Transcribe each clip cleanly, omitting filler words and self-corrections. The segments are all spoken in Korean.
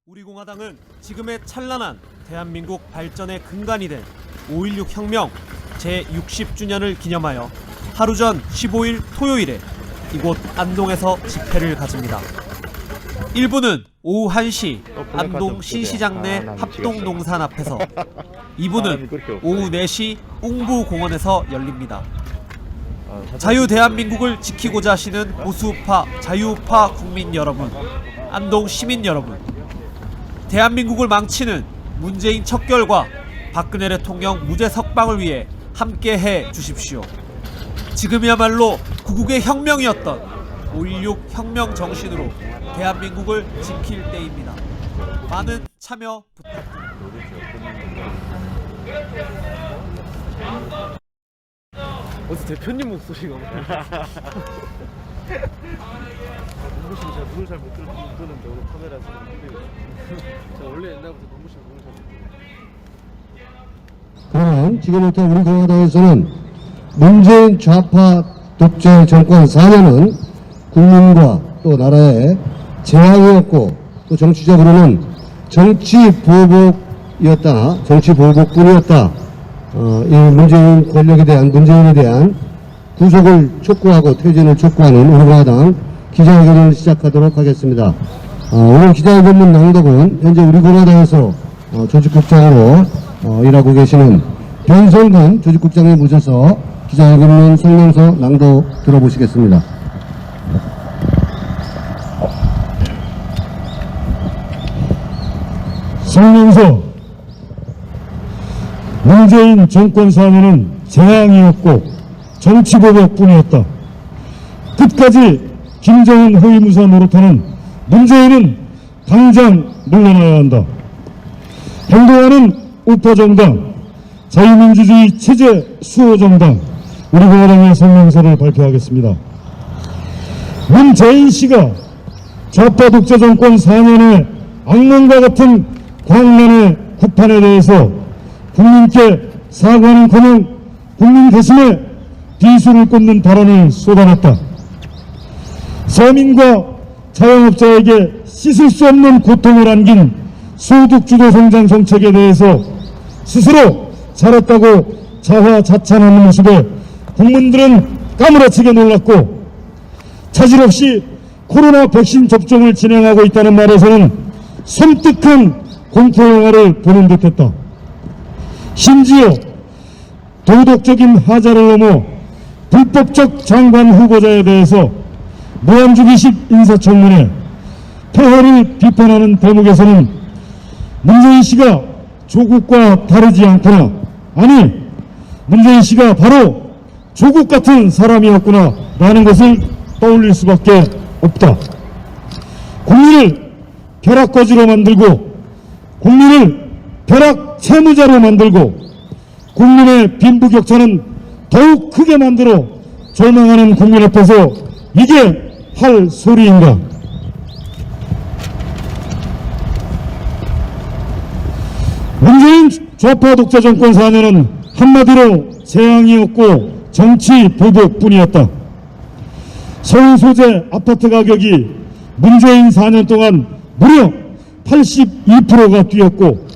우리 공화당은 지금의 찬란한 대한민국 발전의 근간이 된 5.16 혁명 제60주년을 기념하여 하루 전 15일 토요일에 이곳 안동에서 집회를 가집니다. 1부는 오후 1시 안동 신시장 내 합동농산 앞에서, 2부는 오후 4시 웅부공원에서 열립니다. 자유 대한민국을 지키고자 하시는 보수우파, 자유우파 국민 여러분, 안동 시민 여러분, 대한민국을 망치는 문재인 척결과 박근혜 대통령 무죄 석방을 위해 함께 해 주십시오. 지금이야말로 구국의 혁명이었던 5.16 혁명 정신으로 대한민국을 지킬 때입니다. 많은 참여 부탁드립니다. 어디 대표님 목소리가 농구실 제가 눈을 잘 못 뜨는데 오늘 카메라에서 너무 힘들어요. 제가 원래 옛날부터 농구실 눈을 잘 못 뜨거든요. 그러면 지금부터 우리 공화당에서는 문재인 좌파 독재 정권 4년은 국민과 또 나라의 재앙이었고, 또 정치적으로는 정치보복이었다, 정치보복뿐이었다. 이 문재인 권력에 대한, 문재인에 대한 구속을 촉구하고 퇴진을 촉구하는 우리 공화당 기자회견을 시작하도록 하겠습니다. 오늘 기자회견문 낭독은 현재 우리 공화당에서 조직국장으로 일하고 계시는 변성근 조직국장님 모셔서 기자회견문 성명서 낭독 들어보시겠습니다. 성명서. 문재인 정권 4년은 재앙이었고 정치보복뿐이었다. 끝까지 김정은 허위무사 노릇하는 문재인은 당장 물러나야 한다. 행동하는 우파정당, 자유민주주의 체제 수호정당, 우리 공화당의 성명서를 발표하겠습니다. 문재인 씨가 좌파 독재 정권 4년의 악몽과 같은 광란의 구판에 대해서 국민께 사과는커녕 국민 가슴에 비수를 꽂는 발언을 쏟아냈다. 서민과 자영업자에게 씻을 수 없는 고통을 안긴 소득주도 성장 정책에 대해서 스스로 잘했다고 자화자찬하는 모습에 국민들은 까무러치게 놀랐고, 차질 없이 코로나 백신 접종을 진행하고 있다는 말에서는 섬뜩한 공포영화를 보는 듯했다. 심지어 도덕적인 하자를 넘어 불법적 장관 후보자에 대해서 무한주기식 인사청문회, 폐허를 비판하는 대목에서는 문재인 씨가 조국과 다르지 않구나, 아니 문재인 씨가 바로 조국 같은 사람이었구나 라는 것을 떠올릴 수밖에 없다. 국민을 벼락거지로 만들고, 국민을 벼락 채무자로 만들고, 국민의 빈부격차는 더욱 크게 만들어 절망하는 국민 앞에서 이게 할 소리인가? 문재인 좌파 독재 정권 4년은 한마디로 재앙이었고 정치 보복뿐이었다. 서울 소재 아파트 가격이 문재인 4년 동안 무려 82%가 뛰었고,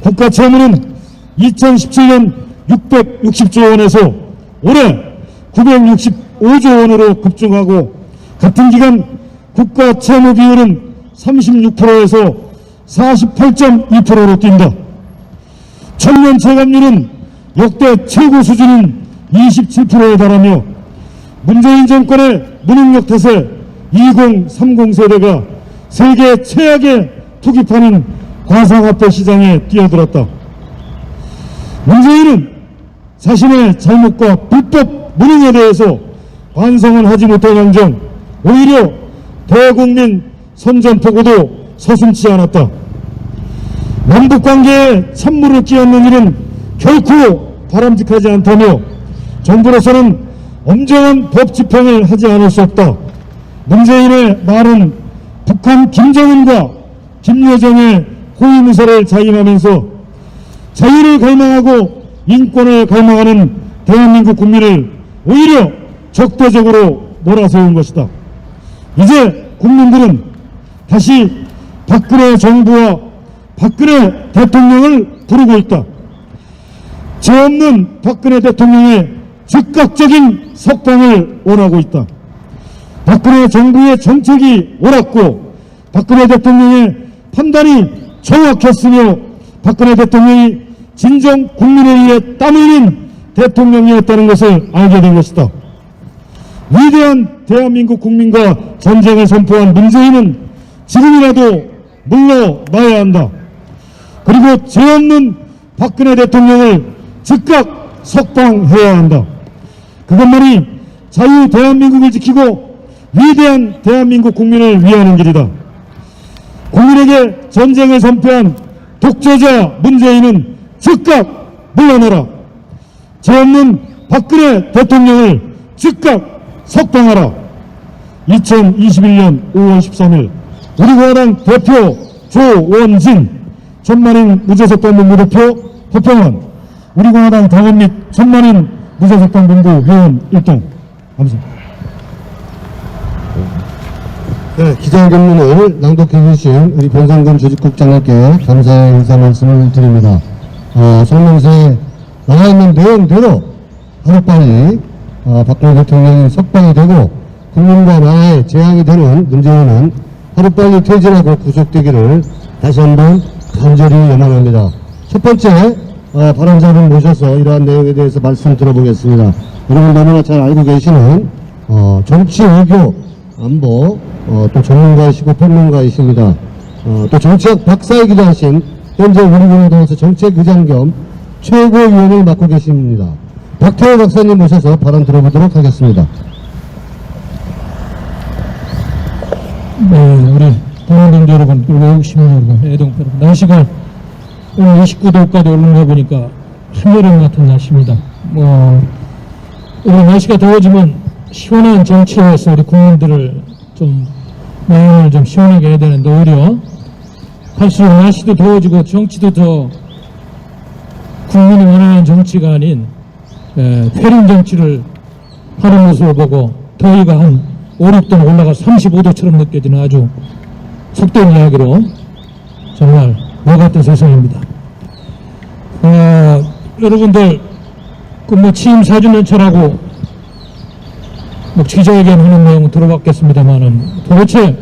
국가 채무는 2017년 660조 원에서 올해 965조 원으로 급증하고, 같은 기간 국가 채무 비율은 36%에서 48.2%로 뛴다. 청년 체감률은 역대 최고 수준인 27%에 달하며, 문재인 정권의 무능력 탓에 2030 세대가 세계 최악의 투기파는 가상화폐 시장에 뛰어들었다. 문재인은 자신의 잘못과 불법 무능에 대해서 반성을 하지 못할망정 오히려 대국민 선전포고도 서슴지 않았다. 남북관계에 찬물을 끼얹는 일은 결코 바람직하지 않다며 정부로서는 엄정한 법 집행을 하지 않을 수 없다. 문재인의 말은 북한 김정은과 김여정의 호위무사를 자임하면서 자유를 갈망하고 인권을 갈망하는 대한민국 국민을 오히려 적대적으로 몰아세운 것이다. 이제 국민들은 다시 박근혜 정부와 박근혜 대통령을 부르고 있다. 죄 없는 박근혜 대통령의 즉각적인 석방을 원하고 있다. 박근혜 정부의 정책이 옳았고 박근혜 대통령의 판단이 정확했으며 박근혜 대통령이 진정 국민에 의해 땀 흘린 대통령이었다는 것을 알게 된 것이다. 위대한 대한민국 국민과 전쟁을 선포한 문재인은 지금이라도 물러나야 한다. 그리고 죄 없는 박근혜 대통령을 즉각 석방해야 한다. 그것만이 자유 대한민국을 지키고 위대한 대한민국 국민을 위하는 길이다. 국민에게 전쟁을 선포한 독재자 문재인은 즉각 물러나라. 죄 없는 박근혜 대통령을 즉각 석방하라. 2021년 5월 13일 우리공화당 대표 조원진, 천만인 무죄석방 본부대표 허평원, 우리공화당 당원 및 천만인 무죄석방 본부 회원 1동. 감사합니다. 네, 기자회견문을 낭독해 주신 우리 변상근 조직국장님께 감사의 인사 말씀을 드립니다. 성명서에 나와 있는 내용대로 하루빨리 박근혜 대통령이 석방이 되고 국민과 나라에 재앙이 되는 문재인은 하루빨리 퇴진하고 구속되기를 다시 한번 간절히 염원합니다. 첫 번째 발언자를 모셔서 이러한 내용에 대해서 말씀 들어보겠습니다. 여러분 너무나 잘 알고 계시는 정치, 외교, 안보 또 전문가이시고 평론가이십니다. 또 정치학 박사이기도 하신 현재 우리공화당에서 정책의장 겸 최고위원을 맡고 계십니다. 박태호 박사님 모셔서 발언 들어보도록 하겠습니다. 네, 우리 동원동지 여러분, 그리고 외국 시민 여러분, 애동표 여러분, 날씨가 오늘 29도까지 오르는 거 보니까 한여름 같은 날씨입니다. 우리 날씨가 더워지면 시원한 정치에서 우리 국민들을 좀 마음을 좀 시원하게 해야 되는데 오히려 갈수록 날씨도 더워지고 정치도 더 국민이 원하는 정치가 아닌 회린 정치를 하는 모습을 보고 더위가 한 5, 6도 올라가 35도처럼 느껴지는 아주 속된 이야기로 정말 뭐 같은 세상입니다. 여러분들 그 취임 4주년차라고 기자회견 하는 내용 들어봤겠습니다만은 도대체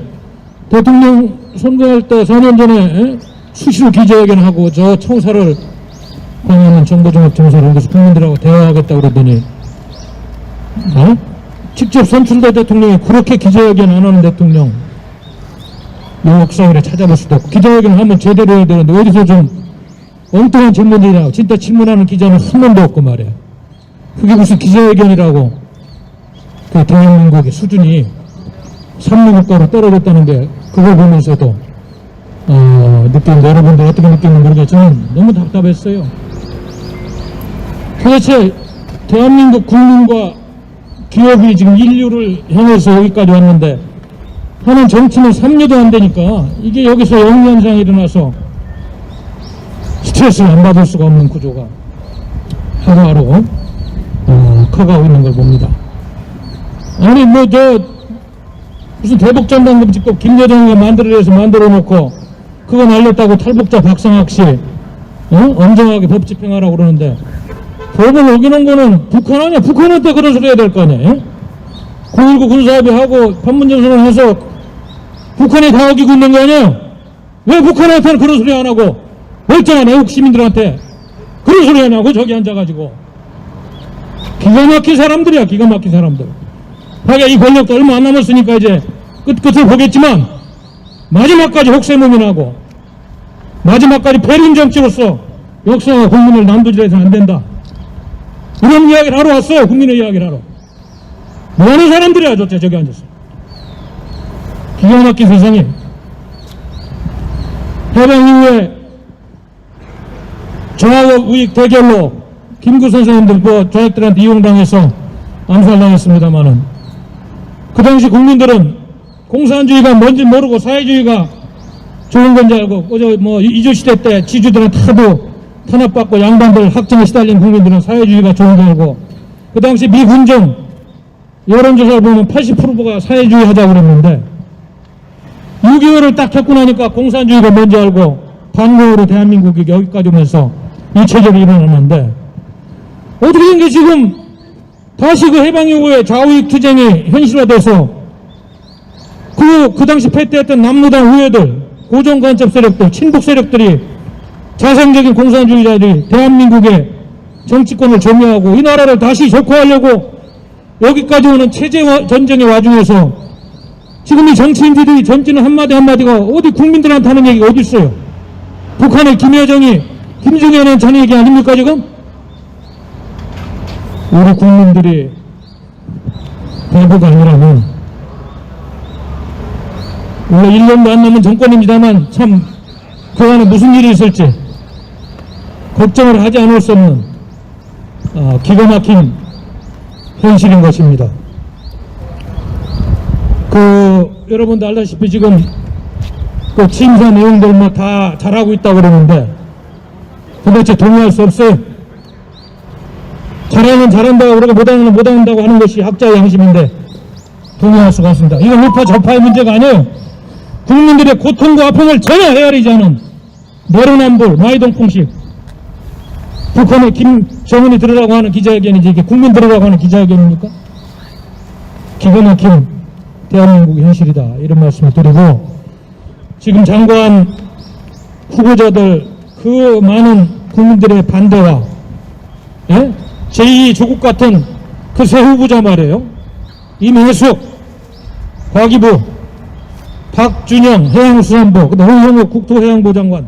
대통령 선거할 때 4년 전에 수시로 기자회견하고 저 청사를 방해하는 정보종합청사를 옮겨서 국민들하고 대화하겠다고 그러더니 직접 선출된 대통령이 그렇게 기자회견 안 하는 대통령 역사회를 찾아볼 수도 없고 기자회견을 하면 제대로 해야 되는데 어디서 좀 엉뚱한 질문이냐 진짜 질문하는 기자는 한 명도 없고 말이야. 그게 무슨 기자회견이라고. 그 대한민국의 수준이 삼류국가로 떨어졌다는데 그걸 보면서도 느끼는데 여러분들 어떻게 느끼는지 모르겠지만 너무 답답했어요. 도대체 대한민국 국민과 기업이 지금 인류를 향해서 여기까지 왔는데 하는 정치는 3년도 안 되니까 이게 여기서 영리현상이 일어나서 스트레스를 안 받을 수가 없는 구조가 하루하루 커가고 있는 걸 봅니다. 아니 무슨 대북전당금 직접 김여정이가 만들어내서 만들어 놓고 그거 날렸다고 탈북자 박상학 씨 엄정하게 법 집행하라고 그러는데 법을 어기는 거는 북한 아니야. 북한한테 그런 소리 해야 될 거 아니야. 9.19 군사합의하고 판문점선언 해서 북한이 다 어기고 있는 거 아니야. 왜 북한한테는 그런 소리 안 하고 멀쩡한 애국 시민들한테 그런 소리 하냐고. 저기 앉아가지고 기가 막힌 사람들이야. 기가 막힌 사람들. 하긴 이 권력도 얼마 안 남았으니까 이제 끝을 보겠지만 마지막까지 혹세무민하고 마지막까지 배린 정치로서 역사와 국민을 난도질해서는 안 된다. 이런 이야기를 하러 왔어요. 국민의 이야기를 하러. 뭐하는 사람들이야 도대체 저기 앉았어. 기가 막힌 세상에. 해방 이후에 정화적 우익 대결로 김구 선생님들 저학들한테 이용당해서 암살당했습니다마는 그 당시 국민들은 공산주의가 뭔지 모르고 사회주의가 좋은 건지 알고 어제 이조시대 때 지주들은 하도 탄압받고 양반들 학정에 시달린 국민들은 사회주의가 좋은 줄 알고 그 당시 미군정 여론조사를 보면 80%가 사회주의 하자고 그랬는데 6.25를 딱 겪고 나니까 공산주의가 뭔지 알고 반공으로 대한민국이 여기까지 오면서 이 체제를 일어났는데 어떻게 된 게 지금 다시 그 해방 이후에 좌우익 투쟁이 현실화돼서 그 당시 패퇴했던 남로당 후예들, 고정간첩 세력들, 친북 세력들이 자생적인 공산주의자들이 대한민국의 정치권을 점유하고 이 나라를 다시 적화하려고 여기까지 오는 체제 전쟁의 와중에서 지금 이 정치인들이 던지는 한마디 한마디가 어디 국민들한테 하는 얘기가 어디 있어요? 북한의 김여정이 김정은한테 하는 얘기 아닙니까 지금? 우리 국민들이 바보가 아니라면 원래 1년도 안 남은 정권입니다만 참 그 안에 무슨 일이 있을지 걱정을 하지 않을 수 없는 기가 막힌 현실인 것입니다. 여러분도 알다시피 지금 그 심사 내용들 뭐 다 잘하고 있다고 그러는데 도대체 동의할 수 없어요. 잘하면 잘한다고 그러고 못하면 못한다고 하는 것이 학자의 양심인데 동의할 수가 없습니다. 이건 우파 좌파의 문제가 아니에요. 국민들의 고통과 아픔을 전혀 헤아리지 않은 내로남불 마이동풍식 북한의 김정은이 들으라고 하는 기자회견이지 이게 국민 들으라고 하는 기자회견입니까? 기가 막힌 대한민국의 현실이다 이런 말씀을 드리고 지금 장관 후보자들 그 많은 국민들의 반대와 제2 조국 같은 그 새 후보자 말이에요. 임혜숙 과기부 박준영 해양수산부 홍영욱 국토해양부 장관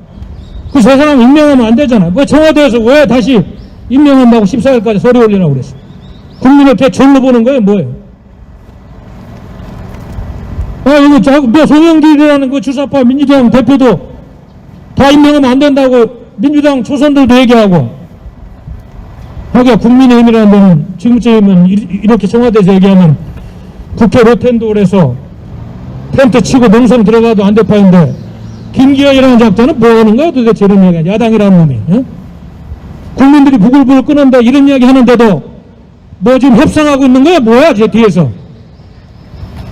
그 세 사람 임명하면 안 되잖아. 왜 청와대에서 왜 다시 임명한다고 14일까지 서류 올리라고 그랬어. 국민을 개졸로 보는 거예요 뭐예요? 이거 송영길이라는 그 주사파 민주당 대표도 다 임명하면 안 된다고 민주당 초선들도 얘기하고 하기야 국민의힘이라는 데는 지금쯤이면 이렇게 청와대에서 얘기하면 국회 로텐도홀에서 텐트 치고 농성 들어가도 안 될 판인데 김기현이라는 작자는 뭐 하는 거야 도대체 이런 이야기 야당이라는 놈이 국민들이 부글부글 끄는데 이런 이야기 하는데도 뭐 지금 협상하고 있는 거야 뭐야 제 뒤에서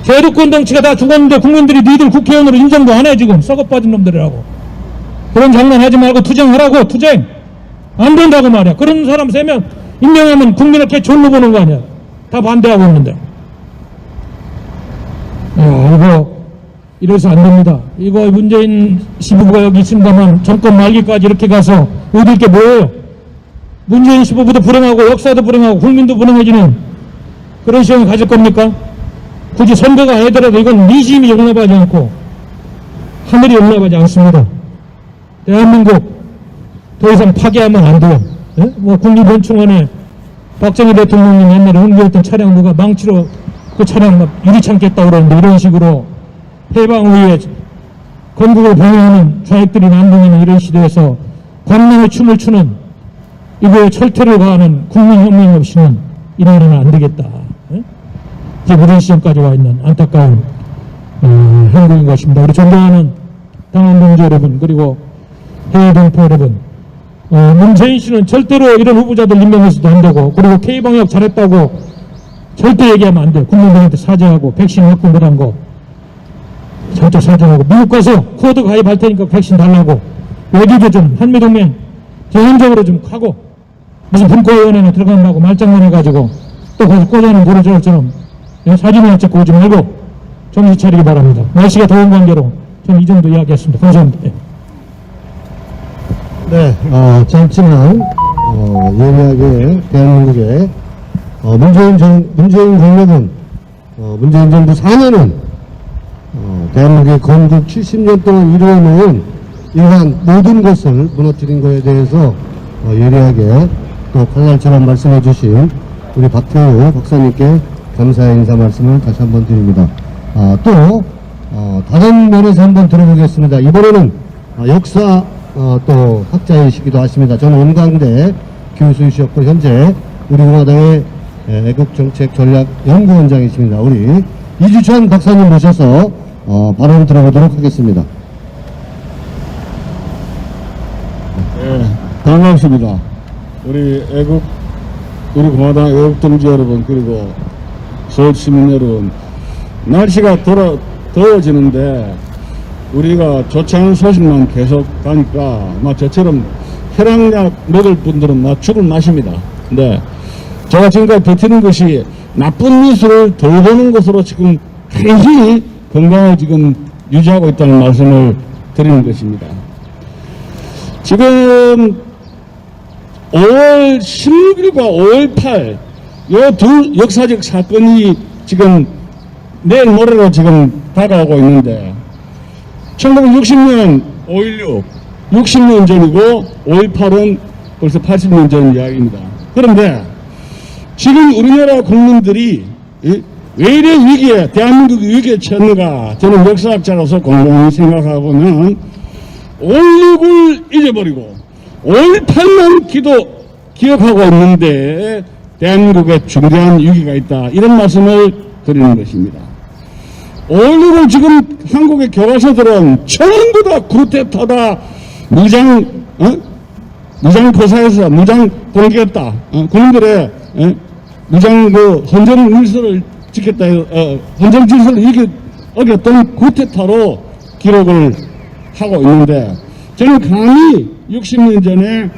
대륙권 정치가 다 죽었는데 국민들이 니들 국회의원으로 인정도 안 해 지금 썩어빠진 놈들이라고 그런 장난 하지 말고 투쟁하라고 투쟁 안 된다고 말이야. 그런 사람 3명 임명하면 국민을 개졸로 보는 거 아니야. 다 반대하고 있는데 이거 이래서 안 됩니다. 이거 문재인 시부부가 여기 있습니다만 정권 말기까지 이렇게 가서 얻을 게 뭐예요? 문재인 시부부도 불행하고 역사도 불행하고 국민도 불행해지는 그런 시간을 가질 겁니까? 굳이 선거가 아니더라도 이건 민심이 용납하지 않고 하늘이 용납하지 않습니다. 대한민국 더 이상 파괴하면 안 돼요. 뭐 국립원충원에 박정희 대통령이 옛날에 운기했던 차량 누가 망치로 그 차량 막 유리창 깼다고 그러는데 이런 식으로 해방 후에 건국을 방해하는 좌익들이 난동이는 이런 시대에서 광명의 춤을 추는 이거에 철퇴를 가하는 국민혁명이 없이는 이 나라는 안 되겠다. 이제 이런 시점까지 와 있는 안타까운 행동인 것입니다. 우리 존경하는 당원 동지 여러분 그리고 해외 동포 여러분 문재인 씨는 절대로 이런 후보자들 임명해서도 안 되고 그리고 K방역 잘했다고 절대 얘기하면 안 돼요. 국민들한테 사죄하고 백신 확보 못한 거 절대 사죄하고 미국 가서 코드 가입할 테니까 백신 달라고 외교도 좀 한미동맹 전형적으로 좀 하고 무슨 분과위원회나 들어간다고 말장난해가지고 또 거기서 꽂아놓은 도로저처럼 사진을 찍고 오지 말고 정신 차리기 바랍니다. 날씨가 더운 관계로 저는 이 정도 이야기했습니다. 감사합니다. 네, 짧지만 예리하게 대한민국의 문재인 정부는 문재인 정부 4년은 대한민국의 건국 70년 동안 이루어놓은 이러한 모든 것을 무너뜨린 것에 대해서 예리하게 또 칼날처럼 말씀해 주신 우리 박태우 박사님께 감사의 인사 말씀을 다시 한번 드립니다. 또 다른 면에서 한번 들어보겠습니다. 이번에는 역사 또 학자이시기도 하십니다. 저는 온광대 교수이셨고 현재 우리공화당의 애국정책전략연구원장이십니다. 우리 이주찬 박사님 모셔서 발언 들어보도록 하겠습니다. 네, 반갑습니다. 우리 공화당 애국동지 여러분 그리고 서울 시민 여러분 날씨가 더워지는데 우리가 좋지 않은 소식만 계속 가니까 막 저처럼 혈압약 먹을 분들은 막 죽을 맛입니다. 근데 제가 지금까지 버티는 것이 나쁜 뉴스를 덜 보는 것으로 지금 간신히 건강을 지금 유지하고 있다는 말씀을 드리는 것입니다. 지금 5월 16일과 5월 8일 요 두 역사적 사건이 지금 내일 모레로 지금 다가오고 있는데 1960년 5.16 60년 전이고 5.18은 벌써 80년 전 이야기입니다. 그런데 지금 우리나라 국민들이 왜 이래 위기에 대한민국이 위기에 처했는가 저는 역사학자로서 곰곰이 생각하고는 5.16을 잊어버리고 5.18만 기억하고 있는데 대한민국에 중대한 위기가 있다 이런 말씀을 드리는 것입니다. 5.16을 지금 한국의 교과서들은 전부 다 쿠데타다 무장 고사해서 무장 공격했다 국민들의 무장 헌정 질서를 지켰다 헌정 질서를 어겼던 쿠데타로 기록을 하고 있는데 저는 감히 60년 전에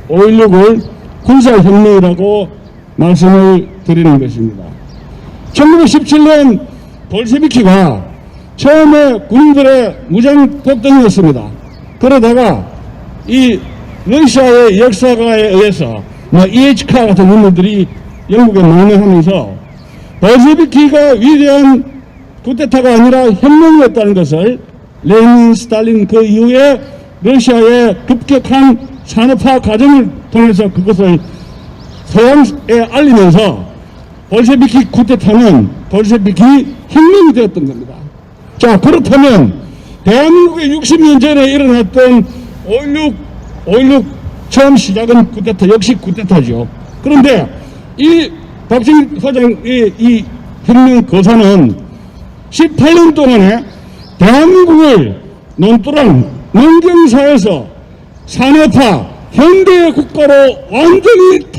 5.16을 군사혁명이라고 말씀을 드리는 것입니다. 1917년 볼셰비키가 처음에 군인들의 무장 폭동이었습니다. 그러다가 이 러시아의 역사가에 의해서 EHK 같은 인물들이 영국에 망명하면서 볼셰비키가 위대한 쿠데타가 아니라 혁명이었다는 것을 레닌, 스탈린 그 이후에 러시아의 급격한 산업화 과정을 통해서 그것을 서양에 알리면서 볼셰비키 쿠데타는 볼셰비키 혁명이 되었던 겁니다. 자, 그렇다면 대한민국의 60년 전에 일어났던 5.16 처음 시작은 쿠데타 역시 쿠데타죠. 그런데 이 박정희 소장의 이 혁명 거사는 18년 동안에 대한민국을 논두랑 농경사에서 산업화 현대 국가로 완전히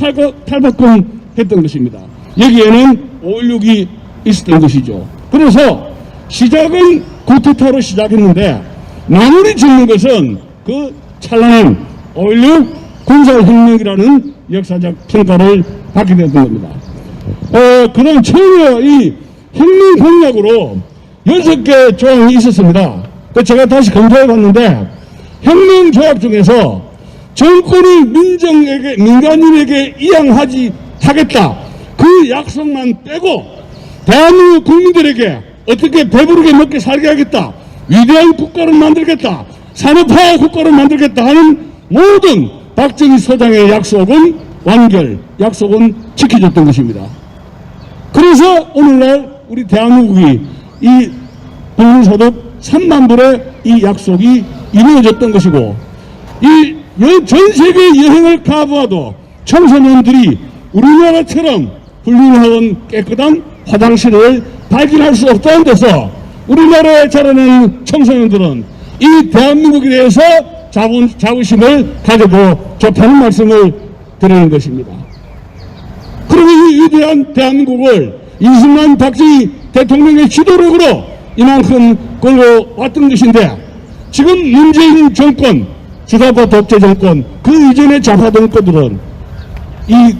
탈바꿈했던 것입니다. 여기에는 5.16이 있었던 것이죠. 그래서 시작은 쿠데타로 시작했는데 마무리 짓는 것은 그 찬란한 5.16 군사혁명이라는 역사적 평가를 받게 되었던 겁니다. 그다음 처음에 이 혁명 공약으로 6개 조항이 있었습니다. 제가 다시 검토해 봤는데 혁명 조약 중에서 정권을 민간인에게 하겠다 그 약속만 빼고 대한민국 국민들에게 어떻게 배부르게 먹게 살게 하겠다 위대한 국가를 만들겠다 산업화 국가를 만들겠다 하는 모든 박정희 소장의 약속은 약속은 지켜졌던 것입니다. 그래서 오늘날 우리 대한민국이 이 국민소득 3만 불의 이 약속이 이루어졌던 것이고 이 전 세계 여행을 가보아도 청소년들이 우리나라처럼 훌륭하고 깨끗한 화장실을 발견할 수 없다는 데서 우리나라에 자라는 청소년들은 이 대한민국에 대해서 자부심을 가지고 좋다는 말씀을 드리는 것입니다. 그리고 이 위대한 대한민국을 이승만 박정희 대통령의 지도력으로 이만큼 끌고 왔던 것인데 지금 문재인 정권 주사파 독재 정권 그 이전의 좌파 정권들은 이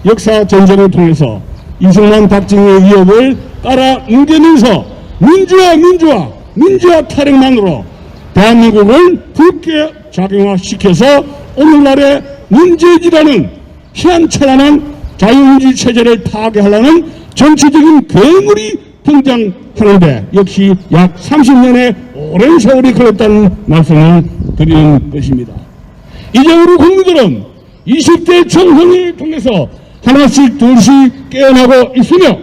역사 전쟁을 통해서 이승만 박정희의 위협을 따라 뭉개면서 민주화 타령만으로 대한민국을 붉게 작용화시켜서 오늘날의 문재인이라는 희한찬란한 자유민주 체제를 파괴하려는 정치적인 괴물이 등장하는데 역시 약 30년의 오랜 세월이 걸렸다는 말씀을 드리는 것입니다. 이제 우리 국민들은 20대 총선을 통해서 하나씩 둘씩 깨어나고 있으며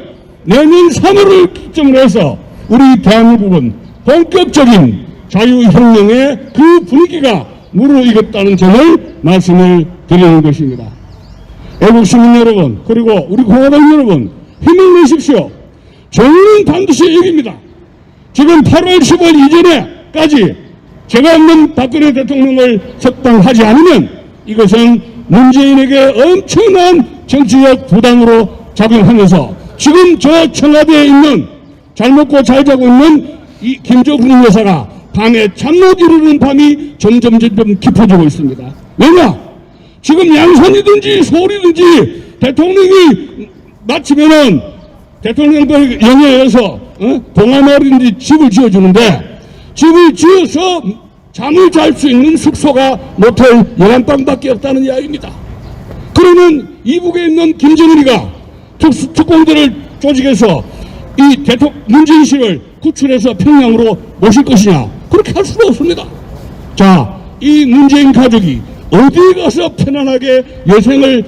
내년 3월을 기점으로 해서 우리 대한민국은 본격적인 자유혁명의 그 분위기가 무르익었다는 점을 말씀을 드리는 것입니다. 애국 시민 여러분 그리고 우리 공화당 여러분 힘을 내십시오. 정의는 반드시 이깁니다. 지금 8월 15일 이전에까지 제가 없는 박근혜 대통령을 석방하지 않으면 이것은 문재인에게 엄청난 정치적 부담으로 작용하면서 지금 저 청와대에 있는 잘 먹고 잘 자고 있는 이 김정은 여사가 밤에 잠 못 이루는 밤이 점점 깊어지고 있습니다. 왜냐? 지금 양산이든지 서울이든지 대통령이 마치면은 대통령들 영예에서 동아마을인지 집을 지어주는데 집을 지어서 잠을 잘 수 있는 숙소가 모텔 11방밖에 없다는 이야기입니다. 그러면 이북에 있는 김정일이가 특공대를 조직해서 이 문재인 씨를 구출해서 평양으로 모실 것이냐? 그렇게 할 수가 없습니다. 자, 이 문재인 가족이 어디에 가서 편안하게 여생을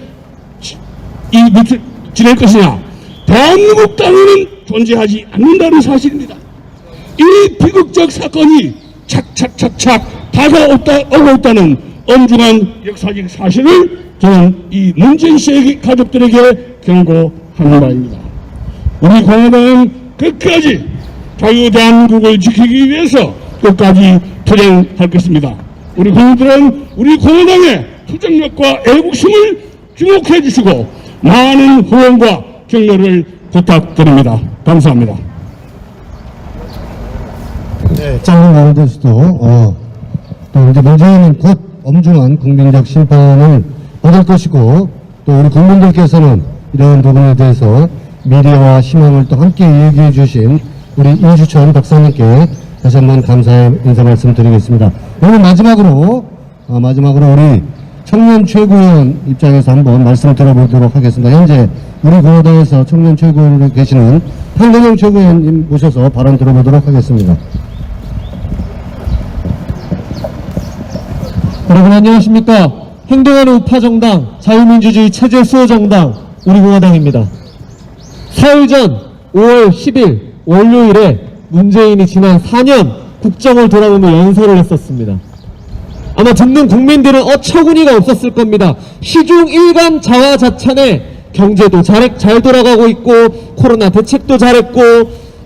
지낼 것이냐? 대한민국 땅에는 존재하지 않는다는 사실입니다. 이 비극적 사건이 착착착착 다가오고 있다는 엄중한 역사적 사실을 저는 이 문재인 씨의 가족들에게 경고하는 바입니다. 우리 공화당은 끝까지 자유 대한민국을 지키기 위해서 끝까지 투쟁할 것입니다. 우리 국민들은 우리 공화당의 투쟁력과 애국심을 주목해 주시고 많은 후원과 격려를 부탁드립니다. 감사합니다. 네, 짧은 말del 수도 또 이제 문재인은 곧 엄중한 국민적 심판을 받을 것이고 또 우리 국민들께서는 이런 부분에 대해서 미래와 희망을 또 함께 얘기해 주신 우리 이주천 박사님께 다시 한번 감사의 인사 말씀드리겠습니다. 오늘 마지막으로 우리 청년 최고위원 입장에서 한번 말씀 들어보도록 하겠습니다. 현재 우리 공화당에서 청년 최고위원으로 계시는 한동영 최고위원님 모셔서 발언 들어보도록 하겠습니다. 여러분 안녕하십니까? 행동하는 우파정당 자유민주주의 체제수호정당 우리공화당입니다. 사흘 전 5월 10일 월요일에 문재인이 지난 4년 국정을 돌아보며 연설을 했었습니다. 아마 듣는 국민들은 어처구니가 없었을 겁니다. 시중 일간 자화자찬에 경제도 잘 돌아가고 있고 코로나 대책도 잘했고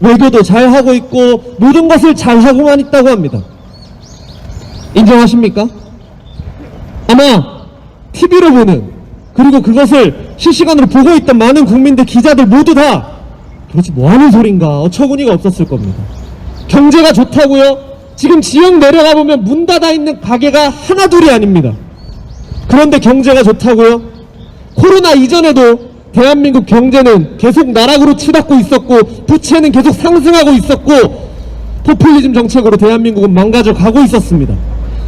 외교도 잘하고 있고 모든 것을 잘하고만 있다고 합니다. 인정하십니까? 아마 TV로 보는 그리고 그것을 실시간으로 보고 있던 많은 국민들 기자들 모두 다 도대체 뭐하는 소린가 어처구니가 없었을 겁니다. 경제가 좋다고요? 지금 지역 내려가 보면 문 닫아 있는 가게가 하나 둘이 아닙니다. 그런데 경제가 좋다고요? 코로나 이전에도 대한민국 경제는 계속 나락으로 치닫고 있었고 부채는 계속 상승하고 있었고 포퓰리즘 정책으로 대한민국은 망가져 가고 있었습니다.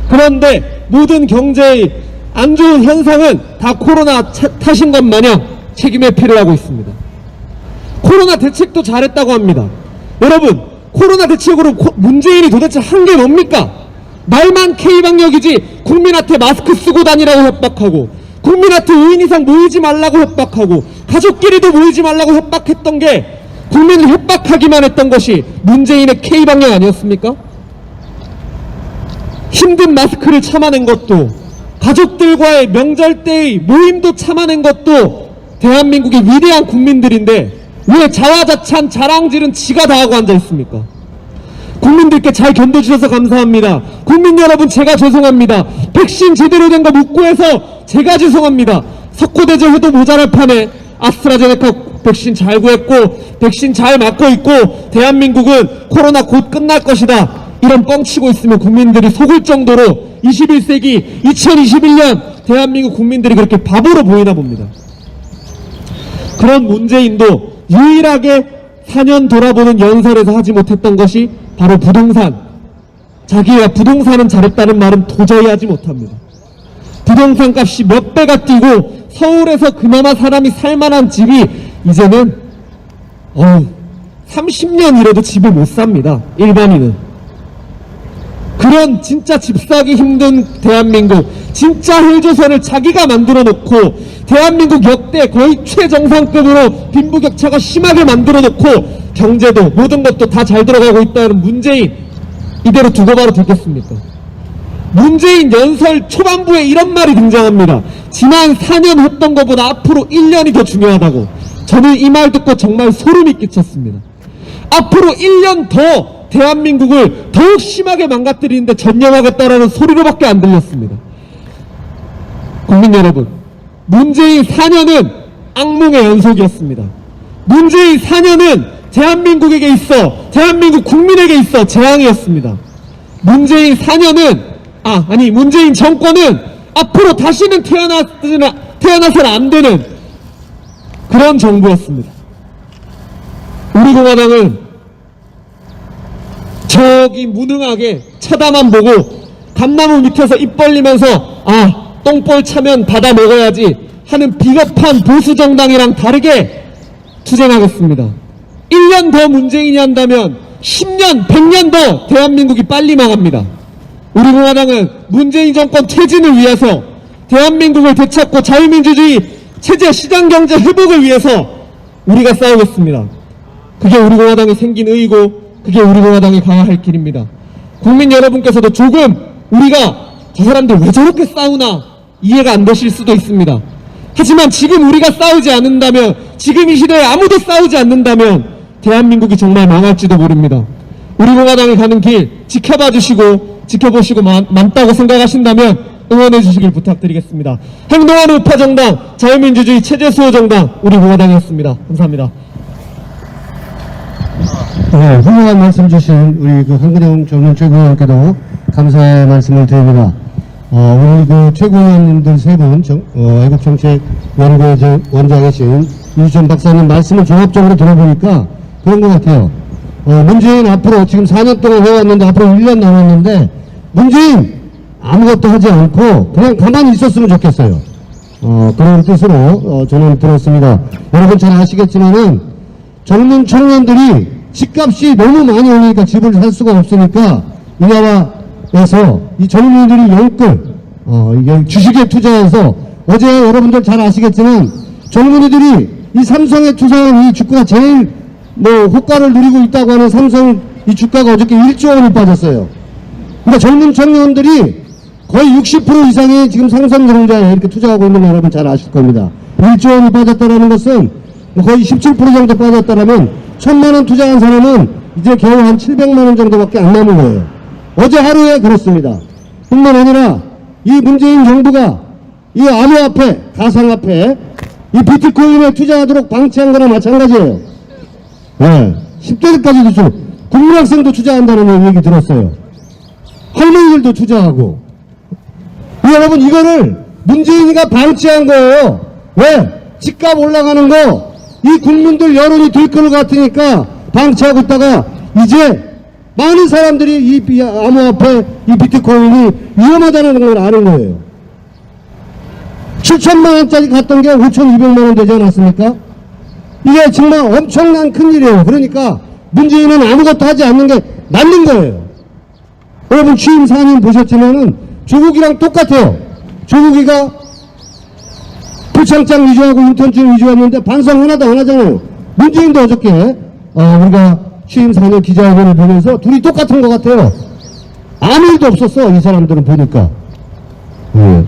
그런데 모든 경제의 안 좋은 현상은 다 코로나 탓인 것 마냥 책임 회피를 하고 있습니다. 코로나 대책도 잘했다고 합니다. 여러분, 코로나 대책으로 문재인이 도대체 한 게 뭡니까? 말만 K방역이지 국민한테 마스크 쓰고 다니라고 협박하고 국민한테 5인 이상 모이지 말라고 협박하고 가족끼리도 모이지 말라고 협박했던 게 국민을 협박하기만 했던 것이 문재인의 K방역 아니었습니까? 힘든 마스크를 참아낸 것도 가족들과의 명절 때의 모임도 참아낸 것도 대한민국의 위대한 국민들인데 왜 자화자찬 자랑질은 지가 다 하고 앉아 있습니까? 국민들께 잘 견뎌주셔서 감사합니다. 국민 여러분 제가 죄송합니다. 백신 제대로 된 거 묻고 해서 제가 죄송합니다. 석고대제 해도 모자랄 판에 아스트라제네카 백신 잘 구했고 백신 잘 맞고 있고 대한민국은 코로나 곧 끝날 것이다. 이런 뻥치고 있으면 국민들이 속을 정도로 21세기 2021년 대한민국 국민들이 그렇게 바보로 보이나 봅니다. 그런 문재인도 유일하게 4년 돌아보는 연설에서 하지 못했던 것이 바로 부동산. 자기가 부동산은 잘했다는 말은 도저히 하지 못합니다. 부동산 값이 몇 배가 뛰고 서울에서 그나마 사람이 살만한 집이 이제는 30년 이래도 집을 못 삽니다. 일반인은. 그런 진짜 집 사기 힘든 대한민국, 진짜 헬조선을 자기가 만들어 놓고 대한민국 역대 거의 최정상급으로 빈부격차가 심하게 만들어 놓고 경제도 모든 것도 다 잘 들어가고 있다는 문재인, 이대로 두고 바로 두겠습니까? 문재인 연설 초반부에 이런 말이 등장합니다. 지난 4년 했던 것보다 앞으로 1년이 더 중요하다고. 저는 이 말 듣고 정말 소름이 끼쳤습니다. 앞으로 1년 더 대한민국을 더욱 심하게 망가뜨리는데 전념하겠다라는 소리로밖에 안 들렸습니다. 국민 여러분, 문재인 4년은 악몽의 연속이었습니다. 문재인 4년은 대한민국에게 있어, 대한민국 국민에게 있어 재앙이었습니다. 문재인 4년은 문재인 정권은 앞으로 다시는 태어나서는 안 되는 그런 정부였습니다. 우리 공화당은 저기 무능하게 쳐다만 보고 감나무 밑에서 입 벌리면서 똥볼 차면 받아 먹어야지 하는 비겁한 보수 정당이랑 다르게 투쟁하겠습니다. 1년 더 문재인이 한다면 10년, 100년 더 대한민국이 빨리 망합니다. 우리 공화당은 문재인 정권 퇴진을 위해서 대한민국을 되찾고 자유민주주의 체제 시장경제 회복을 위해서 우리가 싸우겠습니다. 그게 우리 공화당이 생긴 의의고 그게 우리 공화당이 가야 할 길입니다. 국민 여러분께서도 조금 우리가 저 사람들 왜 저렇게 싸우나 이해가 안 되실 수도 있습니다. 하지만 지금 우리가 싸우지 않는다면, 지금 이 시대에 아무도 싸우지 않는다면 대한민국이 정말 망할지도 모릅니다. 우리 공화당이 가는 길 지켜봐 주시고 지켜보시고 맞다고 생각하신다면 응원해 주시길 부탁드리겠습니다. 행동하는 우파정당 자유민주주의 체제수호정당 우리 공화당이었습니다. 감사합니다. 네, 훌륭한 말씀 주신 우리 한근영 젊은 최고위원께도 감사의 말씀을 드립니다. 우리 최고위원님들 세 분, 애국정책연구회 원장이신 유지천 박사님 말씀을 종합적으로 들어보니까 그런 것 같아요. 문재인 앞으로 지금 4년 동안 해왔는데 앞으로 1년 남았는데 문재인 아무것도 하지 않고 그냥 가만히 있었으면 좋겠어요. 그런 뜻으로 저는 들었습니다. 여러분 잘 아시겠지만은 젊은 청년들이 집값이 너무 많이 오르니까 집을 살 수가 없으니까 이 나라에서 이 젊은이들이 영끌 이게 주식에 투자해서 어제 여러분들 잘 아시겠지만 젊은이들이 이 삼성에 투자한 이 주가가 제일 호가를 누리고 있다고 하는 삼성 이 주가가 어저께 1조 원이 빠졌어요. 그러니까 젊은 청년들이 거의 60% 이상이 지금 삼성전자에 이렇게 투자하고 있는 거 여러분 잘 아실 겁니다. 1조 원이 빠졌다는 것은 거의 17% 정도 빠졌다라면 1,000만 원 투자한 사람은 이제 겨우 한 700만 원 정도밖에 안 남은 거예요. 어제 하루에 그렇습니다. 뿐만 아니라 이 문재인 정부가 이 암호화폐, 가상화폐, 이 비트코인에 투자하도록 방치한 거나 마찬가지예요. 네, 10대들까지도 국민학생도 투자한다는 얘기 들었어요. 할머니들도 투자하고. 여러분 이거를 문재인이가 방치한 거예요. 왜? 집값 올라가는 거 이 국민들 여론이 들끓을 것 같으니까 방치하고 있다가 이제 많은 사람들이 이 암호화폐, 이 비트코인이 위험하다는 걸 아는 거예요. 7천만 원짜리 갔던 게 5,200만 원 되지 않았습니까? 이게 정말 엄청난 큰일이에요. 그러니까 문재인은 아무것도 하지 않는 게 맞는 거예요. 여러분 취임 4년 보셨지만은 조국이랑 똑같아요. 조국이가 표창장 위조하고 인턴증 위조했는데 반성 하나도 안 하잖아요. 문재인도 어저께 우리가 취임 4년 기자회견을 보면서 둘이 똑같은 것 같아요. 아무 일도 없었어 이 사람들은 보니까.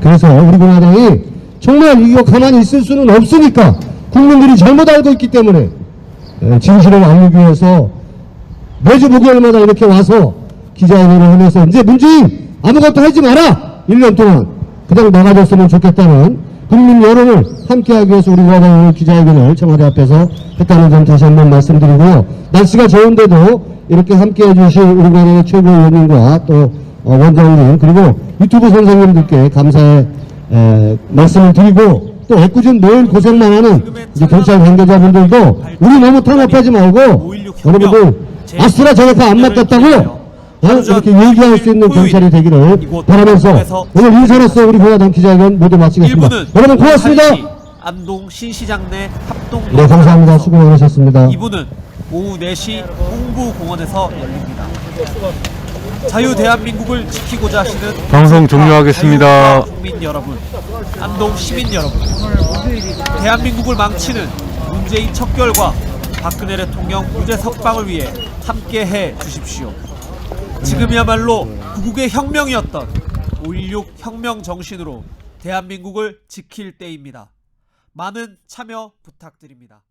그래서 우리 공화당이 정말 이거 가만히 있을 수는 없으니까 국민들이 잘못 알고 있기 때문에 진실을 알리기 위해서 매주 목요일마다 이렇게 와서 기자회견을 하면서 이제 문재인 아무것도 하지 마라 1년 동안 그냥 나가줬으면 좋겠다는 국민 여론을 함께하기 위해서 우리 공화당은 기자회견을 청와대 앞에서 했다는 점 다시 한번 말씀드리고요. 날씨가 좋은데도 이렇게 함께해 주신 우리 공화당의 최고위원님과 또 원장님 그리고 유튜브 선생님들께 감사의 말씀을 드리고 또 애꿎은 매일 고생만 하는 이제 경찰 관계자분들도 우리 너무 탄압하지 말고 여러분들 아스트라제네카 안 맞겠다고 이렇게 얘기할 수 있는 경찰이 되기를 바라면서 오늘 인사로서 우리 공화당 기자회견 모두 마치겠습니다. 여러분 고맙습니다. 안동 신시장 내 합동. 네 감사합니다. 수고 많으셨습니다. 2부는 오후 4시 홍보공원에서 열립니다. 자유 대한민국을 지키고자 하시는 방송 종료하겠습니다. 국민 여러분, 안동 시민 여러분, 대한민국을 망치는 문재인 척결과 박근혜 대통령 무죄 석방을 위해 함께해 주십시오. 지금이야말로 구국의 혁명이었던 5.16 혁명 정신으로 대한민국을 지킬 때입니다. 많은 참여 부탁드립니다.